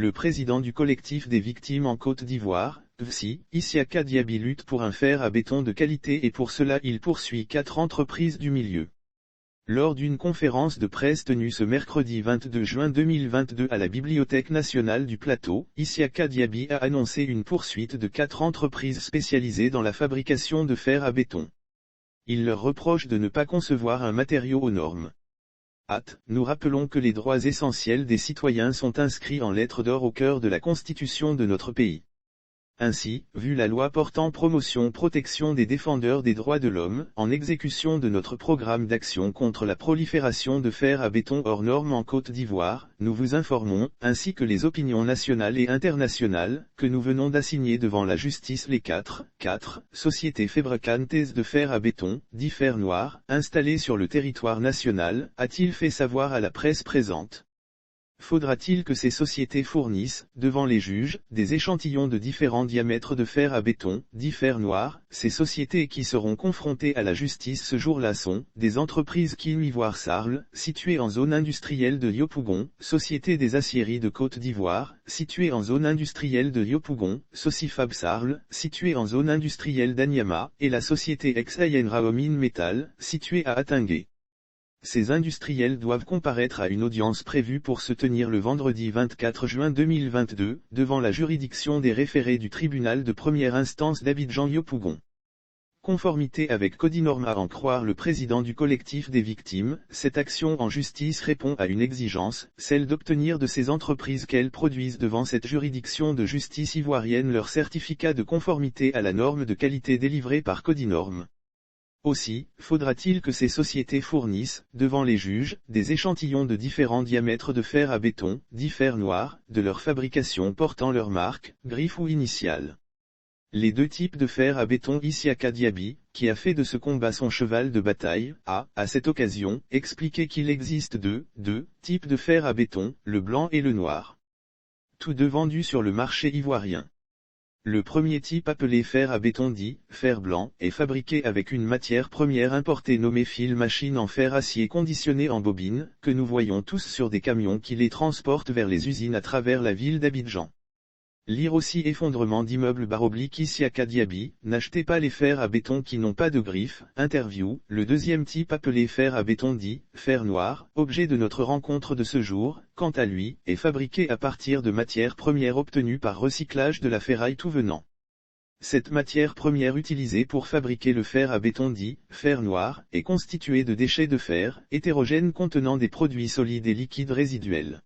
Le président du collectif des victimes en Côte d'Ivoire, VSI, Isiaka Diaby lutte pour un fer à béton de qualité et pour cela il poursuit 4 entreprises du milieu. Lors d'une conférence de presse tenue ce mercredi 22 juin 2022 à la Bibliothèque nationale du Plateau, Isiaka Diaby a annoncé une poursuite de 4 entreprises spécialisées dans la fabrication de fer à béton. Il leur reproche de ne pas concevoir un matériau aux normes. Nous rappelons que les droits essentiels des citoyens sont inscrits en lettres d'or au cœur de la Constitution de notre pays. Ainsi, vu la loi portant protection des défendeurs des droits de l'homme, en exécution de notre programme d'action contre la prolifération de fer à béton hors normes en Côte d'Ivoire, nous vous informons, ainsi que les opinions nationales et internationales, que nous venons d'assigner devant la justice les 4 sociétés fabricantes de fer à béton, dit fer noir, installées sur le territoire national, a-t-il fait savoir à la presse présente. Faudra-t-il que ces sociétés fournissent, devant les juges, des échantillons de différents diamètres de fer à béton, dit fer noir? Ces sociétés qui seront confrontées à la justice ce jour-là sont, des entreprises Kim Ivoire Sarl, située en zone industrielle de Yopougon, Société des aciéries de Côte d'Ivoire, située en zone industrielle de Yopougon, Socifab Sarl, située en zone industrielle d'Anyama, et la société ex-Ayen Raomine Metal, située à Atingué. Ces industriels doivent comparaître à une audience prévue pour se tenir le vendredi 24 juin 2022, devant la juridiction des référés du tribunal de première instance d'Abidjan-Yopougon. Conformité avec Codinorme à en croire le président du collectif des victimes, cette action en justice répond à une exigence, celle d'obtenir de ces entreprises qu'elles produisent devant cette juridiction de justice ivoirienne leur certificat de conformité à la norme de qualité délivrée par Codinorme. Aussi, faudra-t-il que ces sociétés fournissent, devant les juges, des échantillons de différents diamètres de fer à béton, dit fer noir, de leur fabrication portant leur marque, griffe ou initiale. Les 2 types de fer à béton Isiaka Diaby, qui a fait de ce combat son cheval de bataille, a, à cette occasion, expliqué qu'il existe deux types de fer à béton, le blanc et le noir. Tous deux vendus sur le marché ivoirien. Le premier type appelé fer à béton dit « fer blanc » est fabriqué avec une matière première importée nommée fil machine en fer acier conditionné en bobine, que nous voyons tous sur des camions qui les transportent vers les usines à travers la ville d'Abidjan. Lire aussi effondrement d'immeubles / Isiaka Diaby, n'achetez pas les fers à béton qui n'ont pas de griffe, interview. Le deuxième type appelé fer à béton dit « fer noir », objet de notre rencontre de ce jour, quant à lui, est fabriqué à partir de matières premières obtenues par recyclage de la ferraille tout venant. Cette matière première utilisée pour fabriquer le fer à béton dit « fer noir » est constituée de déchets de fer, hétérogènes contenant des produits solides et liquides résiduels.